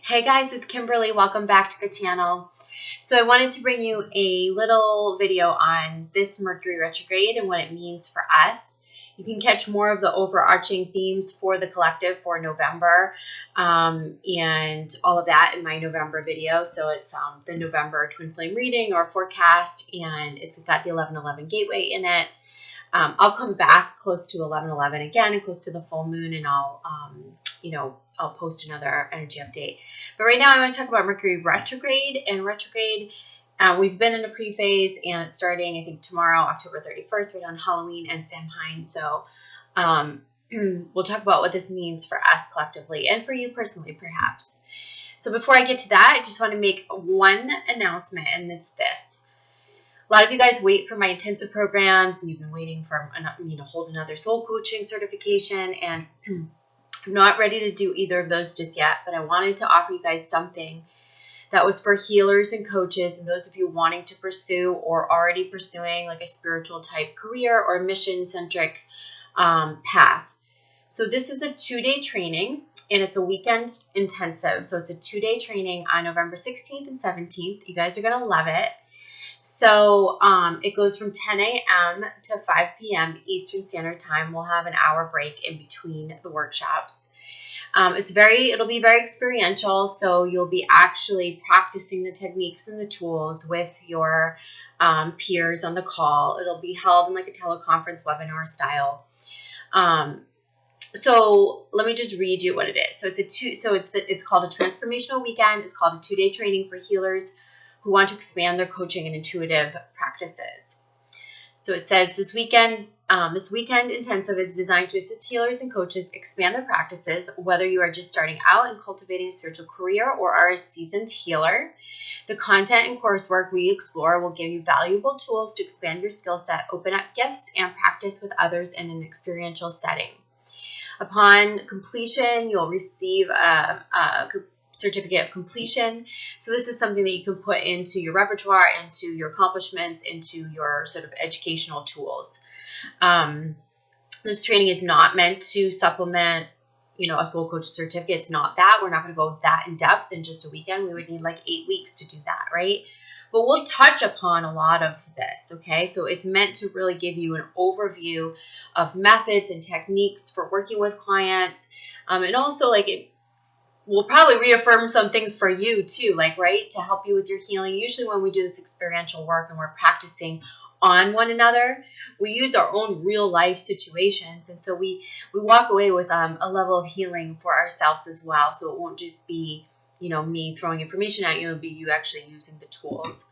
Hey guys, it's Kimberly. Welcome back to the channel. So I wanted to bring you a little video on this Mercury retrograde and what it means for us. You can catch more of the overarching themes for the collective for November and all of that in my November video. So it's the November twin flame reading or forecast, and it's got the 11/11 gateway in it. I'll come back close to 11/11 again and close to the full moon, and I'll post another energy update. But right now I want to talk about Mercury retrograde. And retrograde, we've been in a pre-phase, and it's starting, I think, tomorrow, October 31st, right on Halloween and Samhain. So we'll talk about what this means for us collectively and for you personally, perhaps. So before I get to that, I just want to make one announcement, and it's this. A lot of you guys wait for my intensive programs, and you've been waiting for me to hold another soul coaching certification, and I'm not ready to do either of those just yet, but I wanted to offer you guys something that was for healers and coaches and those of you wanting to pursue or already pursuing like a spiritual type career or mission-centric path. So this is a 2-day training, and it's a weekend intensive. So it's a 2-day training on November 16th and 17th. You guys are going to love it. So it goes from 10 a.m. to 5 p.m. Eastern Standard Time. We'll have an hour break in between the workshops. It'll be very experiential. So you'll be actually practicing the techniques and the tools with your peers on the call. It'll be held in like a teleconference webinar style. So let me just read you what it is. So it's called a transformational weekend. It's called a 2-day training for healers who want to expand their coaching and intuitive practices. So it says this weekend intensive is designed to assist healers and coaches expand their practices, whether you are just starting out in cultivating a spiritual career or are a seasoned healer. The content and coursework we explore will give you valuable tools to expand your skill set, open up gifts, and practice with others in an experiential setting. Upon completion, you'll receive a certificate of completion. So this is something that you can put into your repertoire, into your accomplishments, into your sort of educational tools. This training is not meant to supplement, a soul coach certificate. It's not that. We're not going to go that in depth in just a weekend. We would need like 8 weeks to do that, right? But we'll touch upon a lot of this, okay? So it's meant to really give you an overview of methods and techniques for working with clients, and also we'll probably reaffirm some things for you too, right, to help you with your healing. Usually when we do this experiential work and we're practicing on one another, we use our own real life situations. And so we walk away with a level of healing for ourselves as well. So it won't just be, me throwing information at you, it'll be you actually using the tools.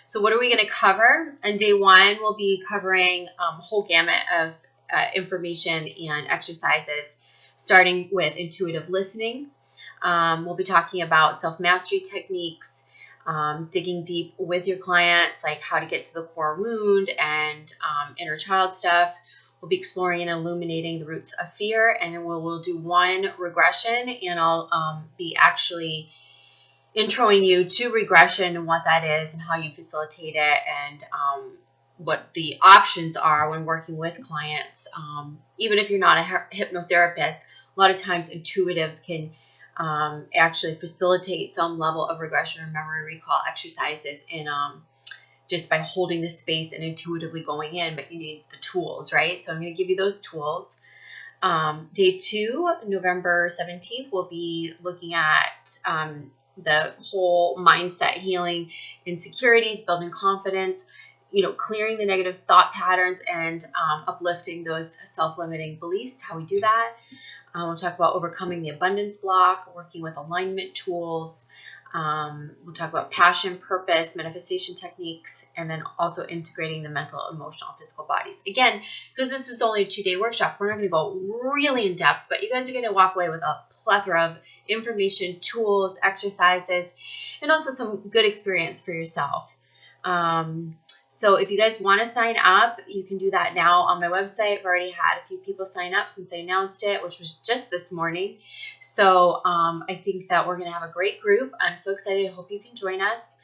So what are we going to cover? On day 1, we'll be covering a whole gamut of information and exercises, starting with intuitive listening. We'll be talking about self-mastery techniques, digging deep with your clients, like how to get to the core wound and inner child stuff. We'll be exploring and illuminating the roots of fear, and we'll do one regression, and I'll be actually introing you to regression and what that is and how you facilitate it, and what the options are when working with clients. Even if you're not a hypnotherapist, a lot of times intuitives can actually facilitate some level of regression or memory recall exercises in just by holding the space and intuitively going in, but you need the tools, right? So I'm going to give you those tools. Day 2, November 17th, we'll be looking at the whole mindset healing, insecurities, building confidence, clearing the negative thought patterns and uplifting those self-limiting beliefs, how we do that. We'll talk about overcoming the abundance block, working with alignment tools. We'll talk about passion, purpose, manifestation techniques, and then also integrating the mental, emotional, and physical bodies. Again, because this is only a 2-day workshop, we're not going to go really in depth, but you guys are going to walk away with a plethora of information, tools, exercises, and also some good experience for yourself. So if you guys want to sign up, you can do that now on my website. I've already had a few people sign up since I announced it, which was just this morning. So I think that we're going to have a great group. I'm so excited. I hope you can join us.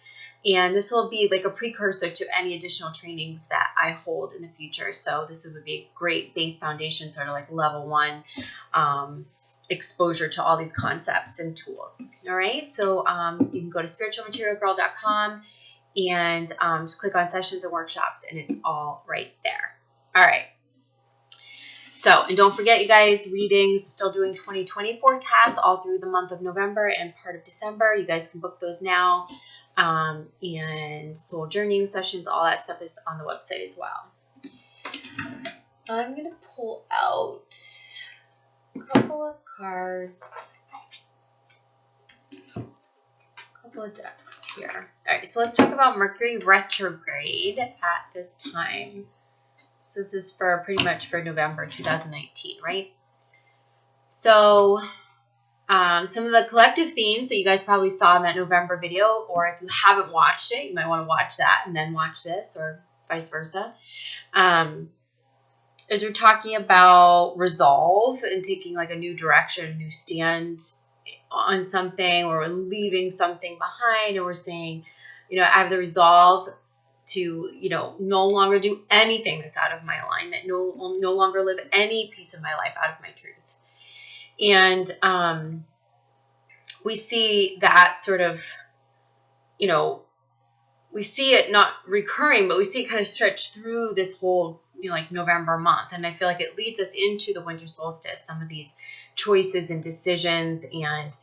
And this will be like a precursor to any additional trainings that I hold in the future. So this would be a great base foundation, sort of like level 1 exposure to all these concepts and tools. All right. So you can go to spiritualmaterialgirl.com and just click on sessions and workshops, and it's all right there. All right. So, and don't forget, you guys, readings, still doing 2020 forecasts all through the month of November and part of December. You guys can book those now. And soul journeying sessions, all that stuff is on the website as well. I'm going to pull out a couple of cards, a couple of decks here. All right, so let's talk about Mercury Retrograde at this time. So this is for pretty much for November 2019, right? So some of the collective themes that you guys probably saw in that November video, or if you haven't watched it, you might want to watch that and then watch this, or vice versa. Is we're talking about resolve and taking like a new direction, a new stand on something, or we're leaving something behind, and we're saying, you know, I have the resolve to, you know, no longer do anything that's out of my alignment, no longer live any piece of my life out of my truth. And we see that sort of, you know, we see it not recurring, but we see it kind of stretch through this whole, you know, like November month. And I feel like it leads us into the winter solstice, some of these choices and decisions. And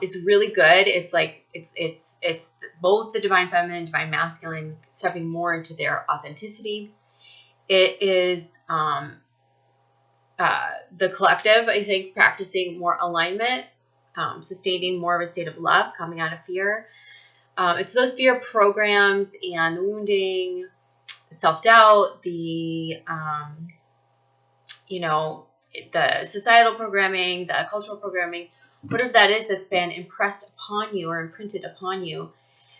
it's really good. It's like, it's both the divine feminine and divine masculine stepping more into their authenticity. It is the collective, I think, practicing more alignment, sustaining more of a state of love, coming out of fear. It's those fear programs and the wounding, self-doubt, the, you know, the societal programming, the cultural programming, whatever that is that's been impressed upon you or imprinted upon you,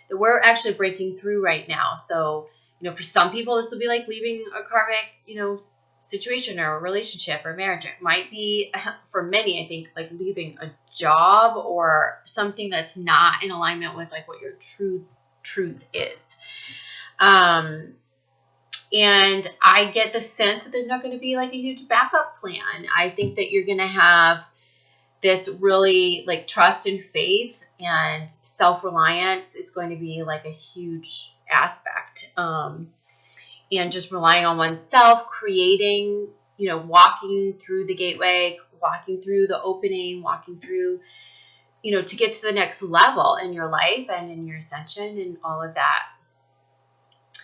that we're actually breaking through right now. So, you know, for some people, this will be like leaving a karmic, you know, situation or a relationship or marriage. It might be, for many, I think, like leaving a job or something that's not in alignment with like what your true truth is. And I get the sense that there's not going to be like a huge backup plan. I think that you're going to have this really like trust and faith, and self-reliance is going to be like a huge aspect. And just relying on oneself, creating, you know, walking through the gateway, walking through the opening, walking through, you know, to get to the next level in your life and in your ascension and all of that.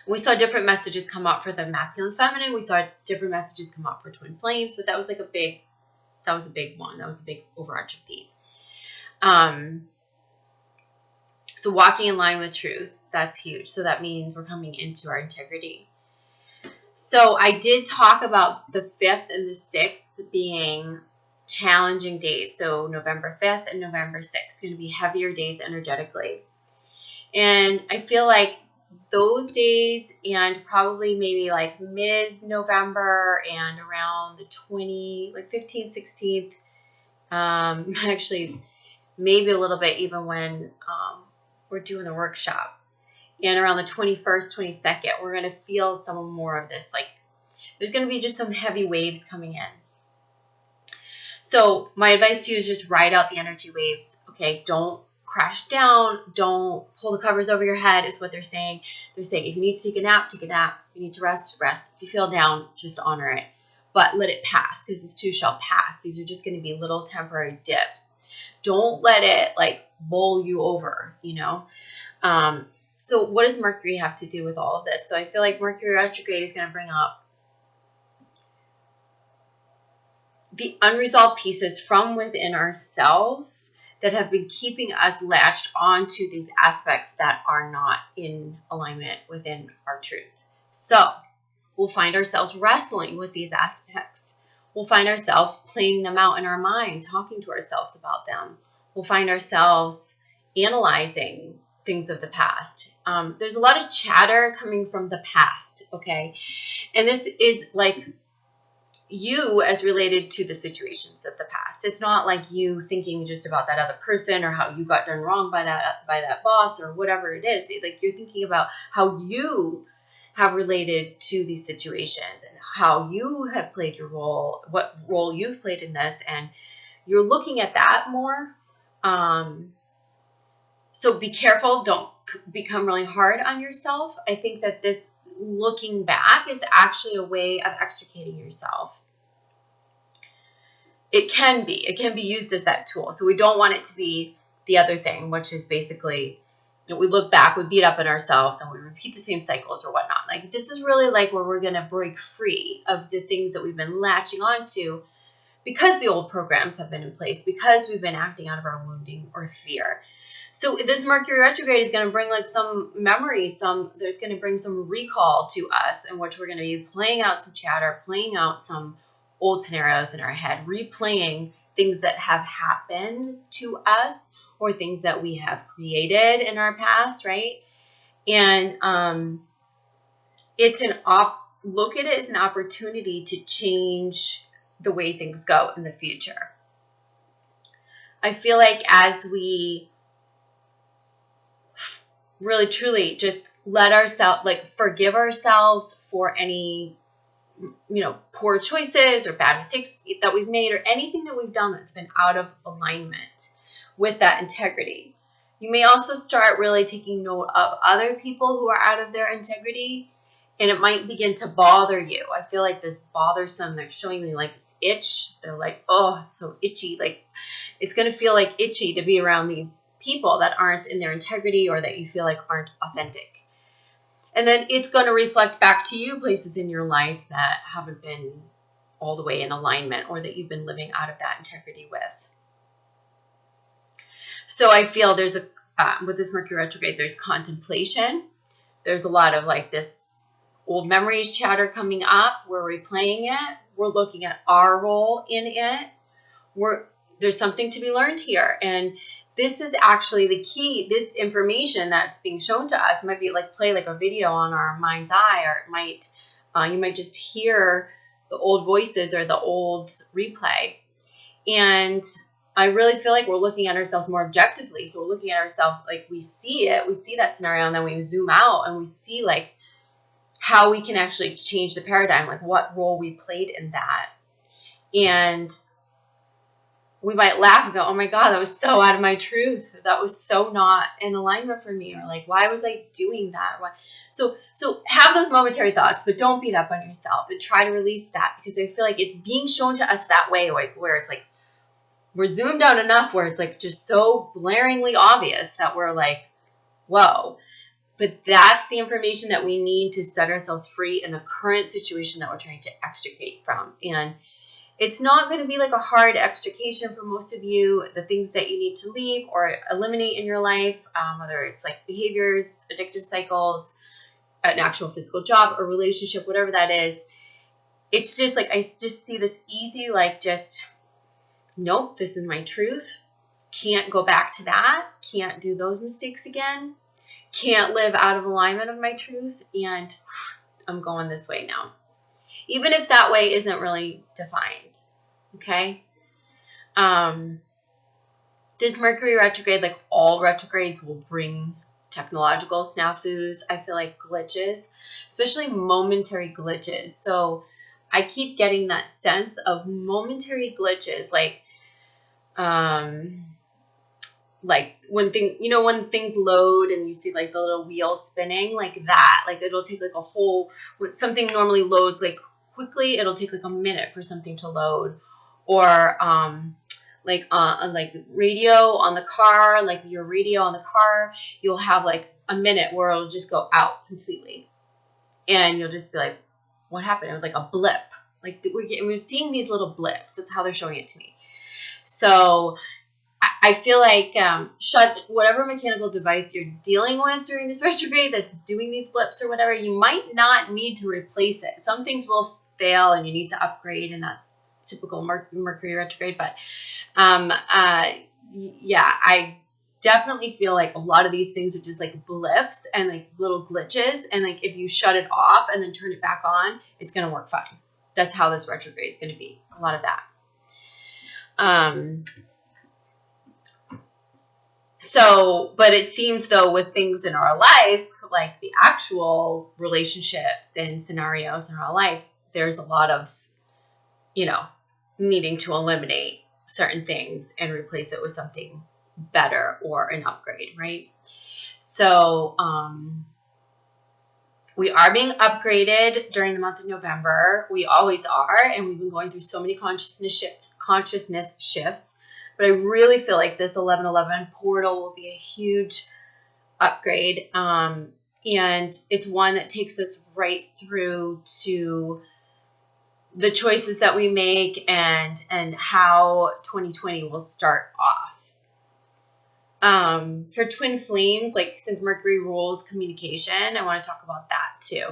We saw different messages come up for the masculine and feminine. We saw different messages come up for twin flames, but that was like a big one. That was a big overarching theme. So walking in line with truth, that's huge. So that means we're coming into our integrity. So I did talk about the 5th and the 6th being challenging days. So November 5th and November 6th going to be heavier days energetically. And I feel like those days, and probably maybe like mid-November and around the 15th, 16th, actually maybe a little bit even when we're doing the workshop. And around the 21st, 22nd, we're going to feel some more of this. Like, there's going to be just some heavy waves coming in. So my advice to you is just ride out the energy waves. Okay, don't crash down. Don't pull the covers over your head is what they're saying. They're saying if you need to take a nap, take a nap. If you need to rest, rest. If you feel down, just honor it. But let it pass, because this too shall pass. These are just going to be little temporary dips. Don't let it like bowl you over, you know. So what does Mercury have to do with all of this? So I feel like Mercury retrograde is going to bring up the unresolved pieces from within ourselves that have been keeping us latched onto these aspects that are not in alignment within our truth. So we'll find ourselves wrestling with these aspects. We'll find ourselves playing them out in our mind, talking to ourselves about them. We'll find ourselves analyzing things of the past. There's a lot of chatter coming from the past, okay? And this is like you as related to the situations of the past. It's not like you thinking just about that other person or how you got done wrong by that boss or whatever it is. Like you're thinking about how you have related to these situations and how you have played your role, what role you've played in this, and you're looking at that more. So be careful. Don't become really hard on yourself. I think that this looking back is actually a way of extricating yourself. It can be used as that tool. So we don't want it to be the other thing, which is basically that we look back, we beat up on ourselves, and we repeat the same cycles or whatnot. Like, this is really like where we're going to break free of the things that we've been latching onto because the old programs have been in place, because we've been acting out of our wounding or fear. So this Mercury retrograde is going to bring like some memories, there's going to bring some recall to us, in which we're going to be playing out some chatter, playing out some old scenarios in our head, replaying things that have happened to us or things that we have created in our past, right? And look at it as an opportunity to change the way things go in the future. I feel like as we really truly just let ourselves, like, forgive ourselves for any, poor choices or bad mistakes that we've made, or anything that we've done that's been out of alignment with that integrity. You may also start really taking note of other people who are out of their integrity, and it might begin to bother you. I feel like this bothersome, they're showing me like this itch. They're like, oh, it's so itchy. Like, it's going to feel like itchy to be around these people that aren't in their integrity, or that you feel like aren't authentic. And then it's going to reflect back to you places in your life that haven't been all the way in alignment, or that you've been living out of that integrity with. So I feel there's with this Mercury retrograde, there's contemplation. There's a lot of like this old memories chatter coming up. We're replaying it. We're looking at our role in it. There's something to be learned here. And this is actually the key. This information that's being shown to us might be like play like a video on our mind's eye, or it might you might just hear the old voices or the old replay. And I really feel like we're looking at ourselves more objectively. So we're looking at ourselves like we see it, we see that scenario, and then we zoom out and we see like how we can actually change the paradigm, like what role we played in that. And we might laugh and go, oh my God, that was so out of my truth. That was so not in alignment for me. Or like, why was I doing that? So have those momentary thoughts, but don't beat up on yourself, and try to release that, because I feel like it's being shown to us that way, like where it's like, we're zoomed out enough where it's like just so glaringly obvious that we're like, whoa. But that's the information that we need to set ourselves free in the current situation that we're trying to extricate from. And it's not going to be like a hard extrication for most of you. The things that you need to leave or eliminate in your life, whether it's like behaviors, addictive cycles, an actual physical job, or relationship, whatever that is, it's just like, I just see this easy, like just, nope, this is my truth. Can't go back to that. Can't do those mistakes again. Can't live out of alignment of my truth. And I'm going this way now. Even if that way isn't really defined. Okay? This Mercury retrograde, like all retrogrades, will bring technological snafus. I feel like glitches, especially momentary glitches. So I keep getting that sense of momentary glitches, like when things load and you see like the little wheel spinning, like that, like it'll take like when something normally loads like quickly, it'll take like a minute for something to load. Or like radio on the car, like your radio on the car, you'll have like a minute where it'll just go out completely, and you'll just be like, what happened? It was like a blip. Like we're seeing these little blips. That's how they're showing it to me. So I feel like shut whatever mechanical device you're dealing with during this retrograde that's doing these blips or whatever, you might not need to replace it. Some things will fail and you need to upgrade, and that's typical Mercury retrograde. But yeah, I definitely feel like a lot of these things are just like blips and like little glitches, and like if you shut it off and then turn it back on, it's going to work fine. That's how this retrograde is going to be. A lot of that. But it seems though with things in our life, like the actual relationships and scenarios in our life, there's a lot of, needing to eliminate certain things and replace it with something better or an upgrade, right? So we are being upgraded during the month of November. We always are, and we've been going through so many consciousness shifts. But I really feel like this 1111 portal will be a huge upgrade, and it's one that takes us right through to the choices that we make and how 2020 will start off. For twin flames, like since Mercury rules communication, I want to talk about that too.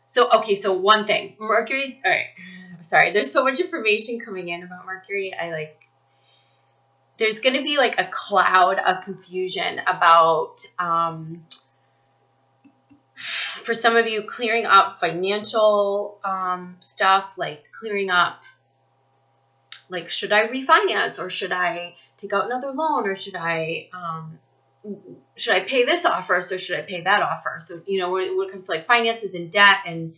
So, okay, so one thing, Mercury's, all right, sorry, there's so much information coming in about Mercury. There's going to be like a cloud of confusion about, for some of you, clearing up financial stuff, like clearing up, like, should I refinance, or should I take out another loan, or should I pay this off first, or should I pay that off first? So, you know, when it comes to like finances and debt and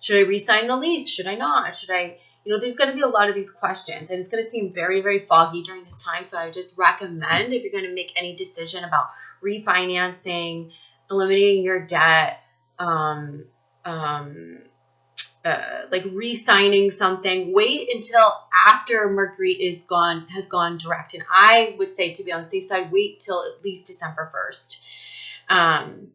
should I re-sign the lease? Should I not? Should I, you know, there's going to be a lot of these questions, and it's going to seem very, very foggy during this time. So I just recommend, if you're going to make any decision about refinancing, eliminating your debt, like re-signing something, wait until after Mercury has gone direct. And I would say, to be on the safe side, wait till at least December 1st.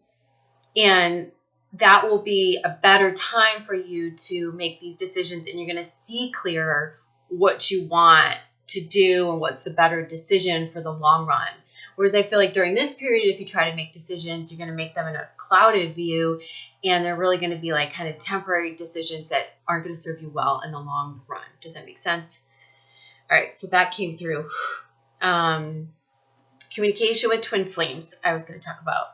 And that will be a better time for you to make these decisions, and you're going to see clearer what you want to do and what's the better decision for the long run. Whereas I feel like during this period, if you try to make decisions, you're going to make them in a clouded view, and they're really going to be like kind of temporary decisions that aren't going to serve you well in the long run. Does that make sense? All right, so that came through. Communication with twin flames, I was going to talk about.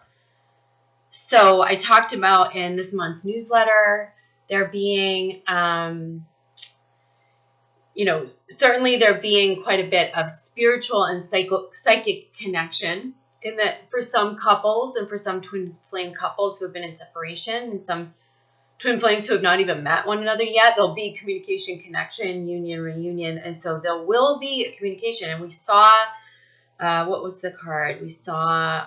So I talked about in this month's newsletter, there being, you know, certainly there being quite a bit of spiritual and psychic connection in that for some couples and for some twin flame couples who have been in separation, and some twin flames who have not even met one another yet, there'll be communication, connection, union, reunion. And so there will be a communication. And we saw, what was the card? We saw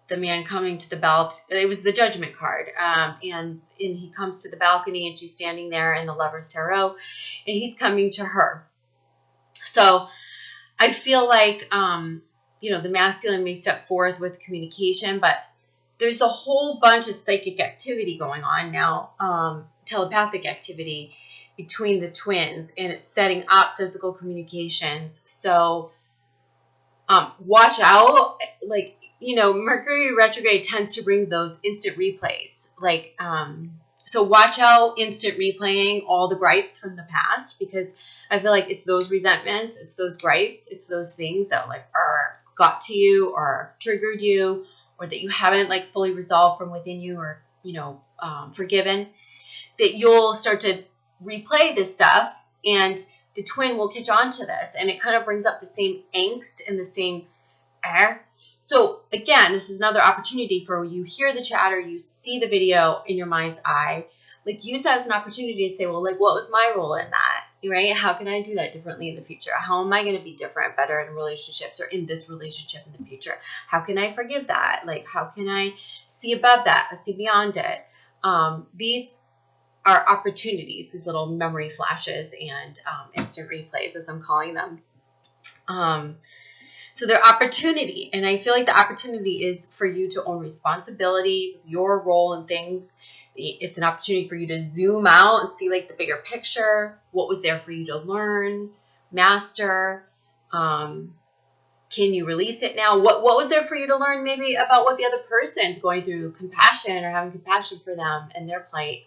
the man coming to the it was the Judgment card. And he comes to the balcony, and she's standing there in the Lover's Tarot, and he's coming to her. So I feel like, you know, the masculine may step forth with communication, but there's a whole bunch of psychic activity going on now, telepathic activity between the twins, and it's setting up physical communications. So watch out. Like, you know, Mercury retrograde tends to bring those instant replays. Like, so watch out instant replaying all the gripes from the past, because I feel like it's those resentments, it's those gripes, it's those things that like got to you or triggered you, or that you haven't like fully resolved from within you, or, you know, forgiven, that you'll start to replay this stuff, and the twin will catch on to this, and it kind of brings up the same angst and the same air. So again, this is another opportunity for you hear the chatter, you see the video in your mind's eye, like use that as an opportunity to say, well, like, what was my role in that, right? How can I do that differently in the future? How am I going to be different, better in relationships, or in this relationship in the future? How can I forgive that? Like, how can I see above that, see beyond it? These are opportunities, these little memory flashes and instant replays, as I'm calling them. So they're opportunity, and I feel like the opportunity is for you to own responsibility, your role in things. It's an opportunity for you to zoom out and see like the bigger picture. What was there for you to learn, master? Can you release it now? What was there for you to learn maybe about what the other person's going through, compassion, or having compassion for them and their plight?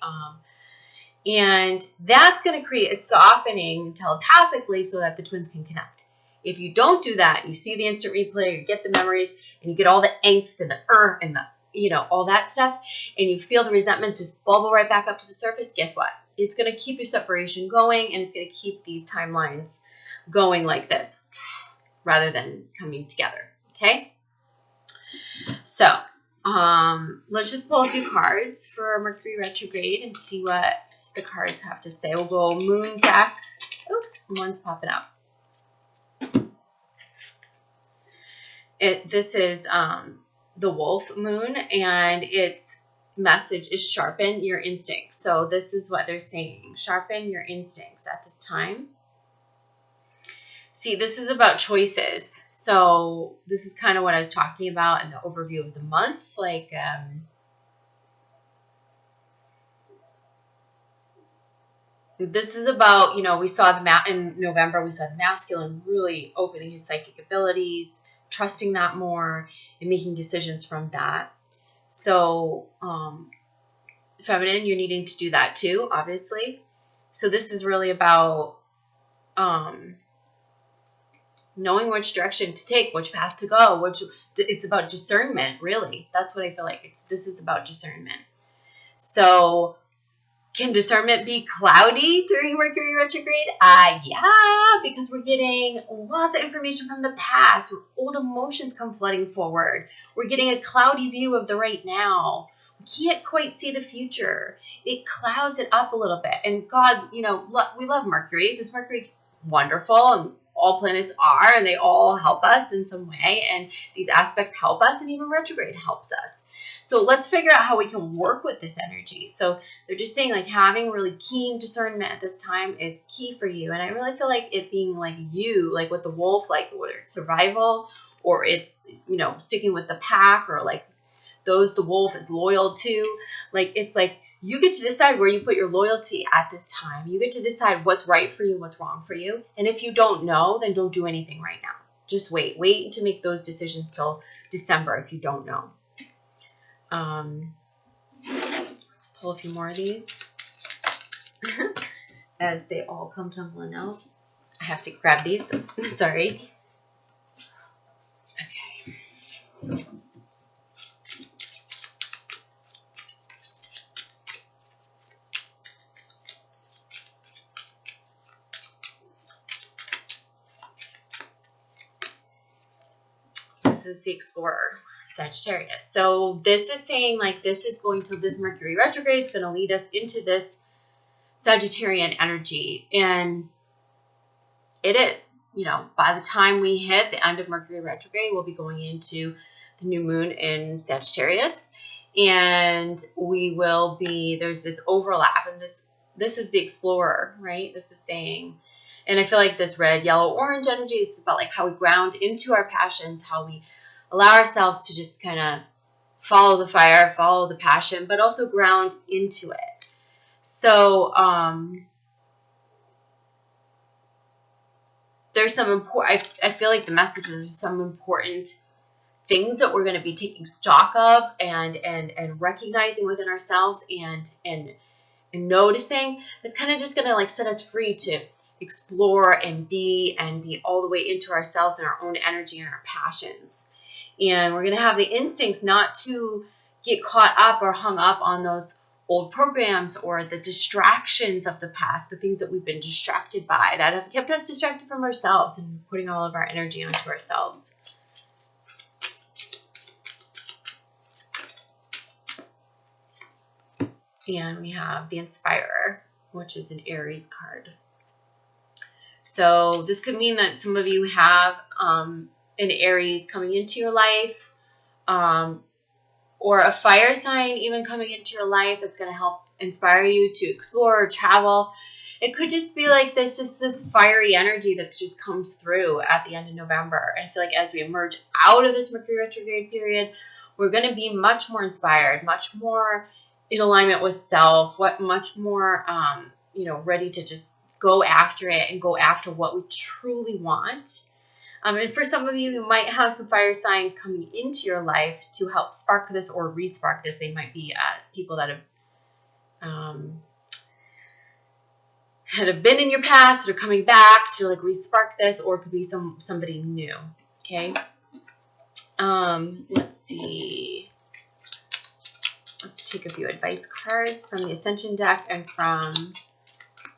And that's going to create a softening telepathically so that the twins can connect. If you don't do that, you see the instant replay, you get the memories, and you get all the angst and the and the, you know, all that stuff, and you feel the resentments just bubble right back up to the surface, guess what? It's going to keep your separation going, and it's going to keep these timelines going like this, rather than coming together, okay? So, Let's just pull a few cards for Mercury retrograde and see what the cards have to say. We'll go moon deck. Oh, one's popping up. This is the wolf moon, and its message is sharpen your instincts. So this is what they're saying. Sharpen your instincts at this time. See, this is about choices. So this is kind of what I was talking about in the overview of the month. Like, this is about, you know, we saw in November, we saw the masculine really opening his psychic abilities, trusting that more, and making decisions from that. So, feminine, you're needing to do that too, obviously. So this is really about, knowing which direction to take, which path to go, it's about discernment, really. That's what I feel like. This is about discernment. So can discernment be cloudy during Mercury retrograde? Yeah, because we're getting lots of information from the past. Old emotions come flooding forward. We're getting a cloudy view of the right now. We can't quite see the future. It clouds it up a little bit. And God, you know, we love Mercury because Mercury's wonderful, and all planets are, and they all help us in some way, and these aspects help us, and even retrograde helps us. So let's figure out how we can work with this energy. So they're just saying, like, having really keen discernment at this time is key for you. And I really feel like it being like you, like with the wolf, like whether it's survival or it's, you know, sticking with the pack, or like those the wolf is loyal to. Like, it's like you get to decide where you put your loyalty at this time. You get to decide what's right for you, what's wrong for you. And if you don't know, then don't do anything right now. Just wait. Wait to make those decisions till December if you don't know. Let's pull a few more of these as they all come tumbling out. I have to grab these. Sorry. Okay. This is the Explorer, Sagittarius. So this is saying, like, this Mercury retrograde is going to lead us into this Sagittarian energy. And it is, you know, by the time we hit the end of Mercury retrograde, we'll be going into the new moon in Sagittarius. And there's this overlap. And this is the Explorer, right? This is saying, and I feel like this red, yellow, orange energy is about like how we ground into our passions, how we allow ourselves to just kind of follow the fire, follow the passion, but also ground into it. So there's some important, I feel like the message is there's some important things that we're going to be taking stock of and recognizing within ourselves and noticing. It's kind of just going to like set us free to explore and be all the way into ourselves and our own energy and our passions. And we're going to have the instincts not to get caught up or hung up on those old programs or the distractions of the past, the things that we've been distracted by that have kept us distracted from ourselves and putting all of our energy onto ourselves. And we have the Inspirer, which is an Aries card. So this could mean that some of you have an Aries coming into your life, or a fire sign even coming into your life that's going to help inspire you to explore or travel. It could just be like there's just this fiery energy that just comes through at the end of November. And I feel like as we emerge out of this Mercury retrograde period, we're going to be much more inspired, much more in alignment with self, much more, ready to just go after it and go after what we truly want. And for some of you, you might have some fire signs coming into your life to help spark this or re-spark this. They might be people that have been in your past that are coming back to like re-spark this, or it could be somebody new. Okay. Let's see. Let's take a few advice cards from the Ascension deck and from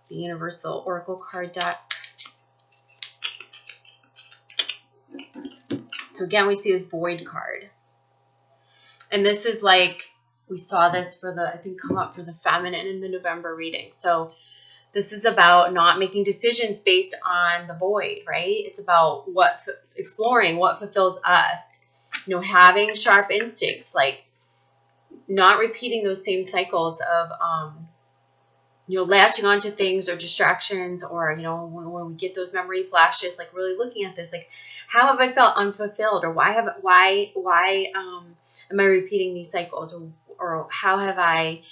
the Universal Oracle card deck. So again, we see this Void card. And this is like, we saw this for the, I think, come up for the feminine in the November reading. So this is about not making decisions based on the void, right? It's about exploring what fulfills us, having sharp instincts, like not repeating those same cycles of, latching onto things or distractions, or, when we get those memory flashes, like really looking at this, like, how have I felt unfulfilled, or why am I repeating these cycles, or how have I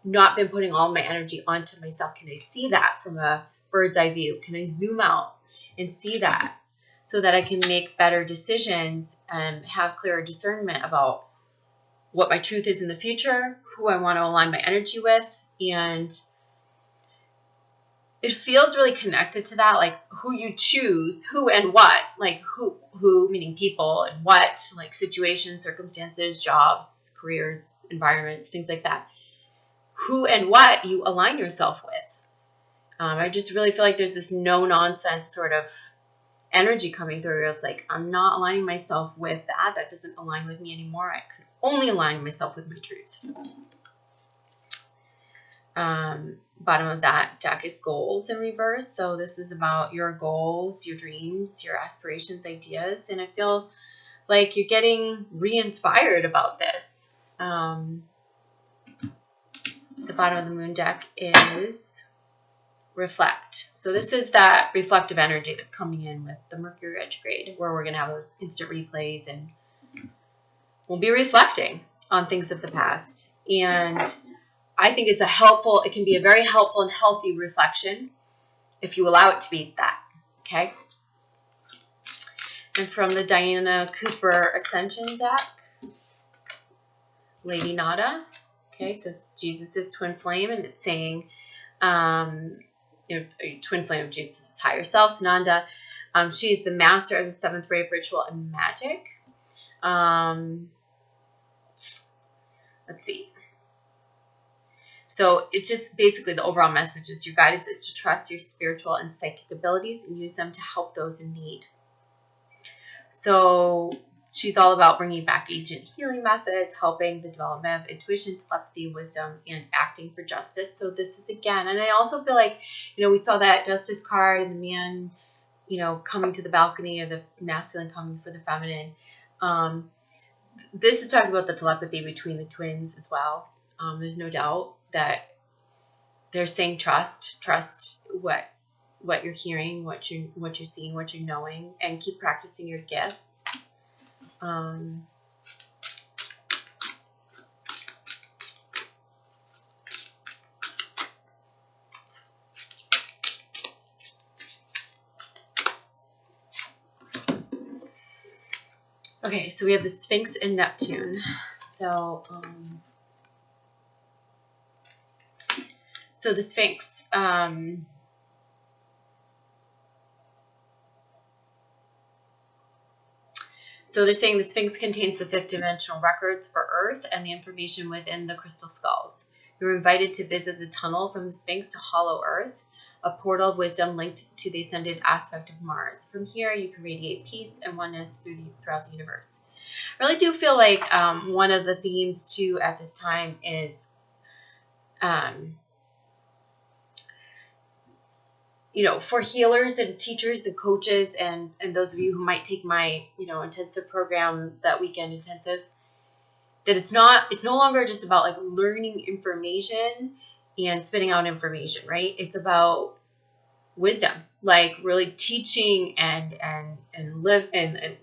not been putting all my energy onto myself? Can I see that from a bird's eye view? Can I zoom out and see that so that I can make better decisions and have clearer discernment about what my truth is in the future, who I want to align my energy with? And it feels really connected to that, like who you choose, who and what, like who meaning people, and what, like situations, circumstances, jobs, careers, environments, things like that. Who and what you align yourself with. I just really feel like there's this no nonsense sort of energy coming through. It's like, I'm not aligning myself with that. That doesn't align with me anymore. I can only align myself with my truth. Bottom of that deck is goals in reverse. So this is about your goals, your dreams, your aspirations, ideas. And I feel like you're getting re-inspired about this. The bottom of the moon deck is reflect. So this is that reflective energy that's coming in with the Mercury Retrograde, where we're going to have those instant replays and we'll be reflecting on things of the past. And I think it can be a very helpful and healthy reflection if you allow it to be that, okay? And from the Diana Cooper Ascension deck, Lady Nada, okay, says Jesus is twin flame, and it's saying, twin flame of Jesus' higher self, Sananda. She is the master of the seventh ray of ritual and magic. Let's see. So it's just basically the overall message is your guidance is to trust your spiritual and psychic abilities and use them to help those in need. So she's all about bringing back ancient healing methods, helping the development of intuition, telepathy, wisdom, and acting for justice. So this is again, and I also feel like, we saw that justice card and the man, coming to the balcony, or the masculine coming for the feminine. This is talking about the telepathy between the twins as well. There's no doubt that they're saying trust what you're hearing, what you're seeing, what you're knowing, and keep practicing your gifts. Okay, so we have the Sphinx and Neptune. So the Sphinx, so they're saying the Sphinx contains the fifth dimensional records for Earth and the information within the crystal skulls. You're invited to visit the tunnel from the Sphinx to Hollow Earth, a portal of wisdom linked to the ascended aspect of Mars. From here, you can radiate peace and oneness throughout the universe. I really do feel like one of the themes, too, at this time is, for healers and teachers and coaches and those of you who might take my, intensive program, that weekend intensive, that it's no longer just about like learning information and spitting out information, right? It's about wisdom, like really teaching and live and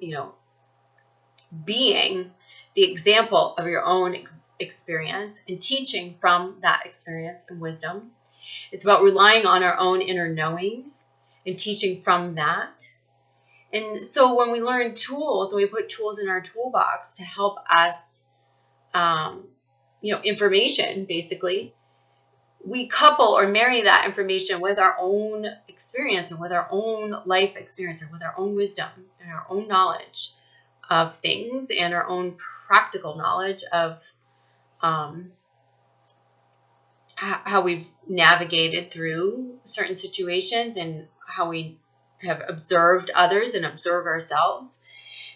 being the example of your own experience and teaching from that experience and wisdom. It's about relying on our own inner knowing and teaching from that. And so when we learn tools, and we put tools in our toolbox to help us, information, basically, we couple or marry that information with our own experience and with our own life experience and with our own wisdom and our own knowledge of things and our own practical knowledge of how we've navigated through certain situations and how we have observed others and observe ourselves.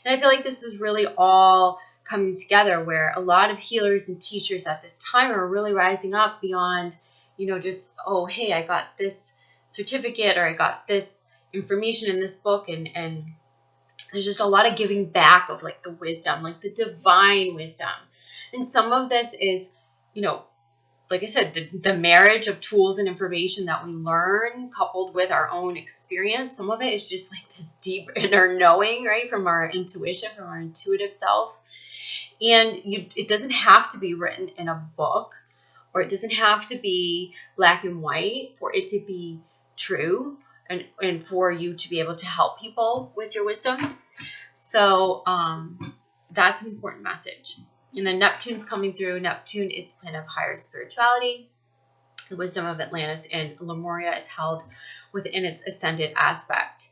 And I feel like this is really all coming together, where a lot of healers and teachers at this time are really rising up beyond, just, oh, hey, I got this certificate, or I got this information in this book, and there's just a lot of giving back of like the wisdom, like the divine wisdom. And some of this is, like I said, the marriage of tools and information that we learn coupled with our own experience. Some of it is just like this deep inner knowing, right? From our intuition, from our intuitive self. And it doesn't have to be written in a book, or it doesn't have to be black and white for it to be true, and for you to be able to help people with your wisdom. So that's an important message. And then Neptune's coming through. Neptune is the planet of higher spirituality. The wisdom of Atlantis and Lemuria is held within its ascended aspect.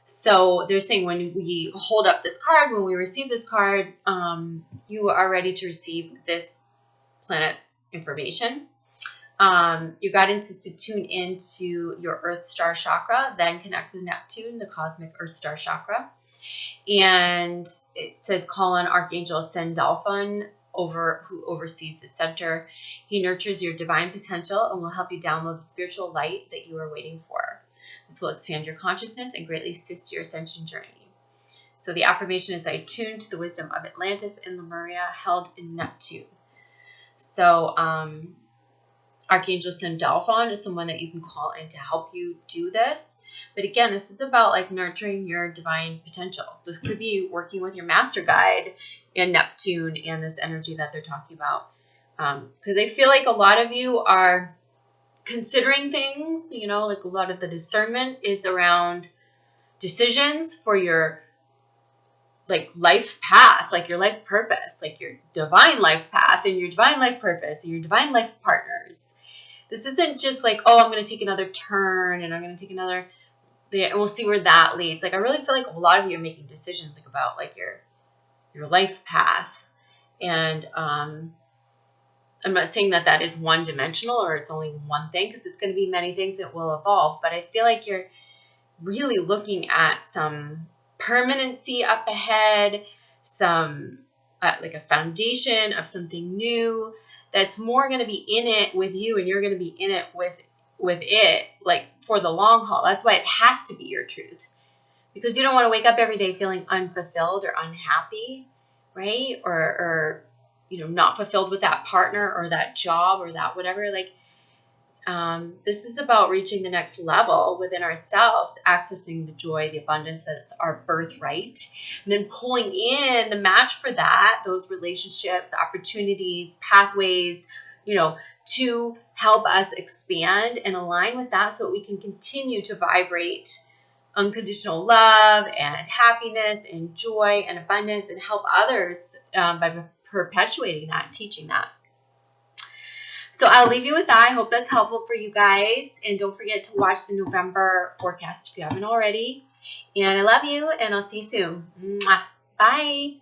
So they're saying when we hold up this card, when we receive this card, you are ready to receive this planet's information. Your guidance is to tune into your Earth Star Chakra, then connect with Neptune, the cosmic Earth Star Chakra. And it says call on Archangel Sandalphon, who oversees the center. He nurtures your divine potential and will help you download the spiritual light that you are waiting for. This will expand your consciousness and greatly assist your ascension journey. So the affirmation is, I tune to the wisdom of Atlantis and Lemuria, held in Neptune. So Archangel Sandalphon is someone that you can call in to help you do this. But again, this is about like nurturing your divine potential. This could be working with your master guide in Neptune and this energy that they're talking about. Because I feel like a lot of you are considering things, like a lot of the discernment is around decisions for your like life path, like your life purpose, like your divine life path and your divine life purpose and your divine life partners. This isn't just like, oh, I'm going to take another turn and I'm going to take another, and we'll see where that leads. Like, I really feel like a lot of you are making decisions like about like your life path. And I'm not saying that is one dimensional or it's only one thing, because it's going to be many things that will evolve. But I feel like you're really looking at some permanency up ahead, some like a foundation of something new that's more going to be in it with you, and you're going to be in it with it, like for the long haul. That's why it has to be your truth, because you don't want to wake up every day feeling unfulfilled or unhappy, right? Or not fulfilled with that partner or that job or that whatever. Like, this is about reaching the next level within ourselves, accessing the joy, the abundance that it's our birthright, and then pulling in the match for that, those relationships, opportunities, pathways, to help us expand and align with that, so we can continue to vibrate unconditional love and happiness and joy and abundance, and help others by perpetuating that, teaching that. So I'll leave you with that. I hope that's helpful for you guys. And don't forget to watch the November forecast if you haven't already. And I love you, and I'll see you soon. Mwah. Bye.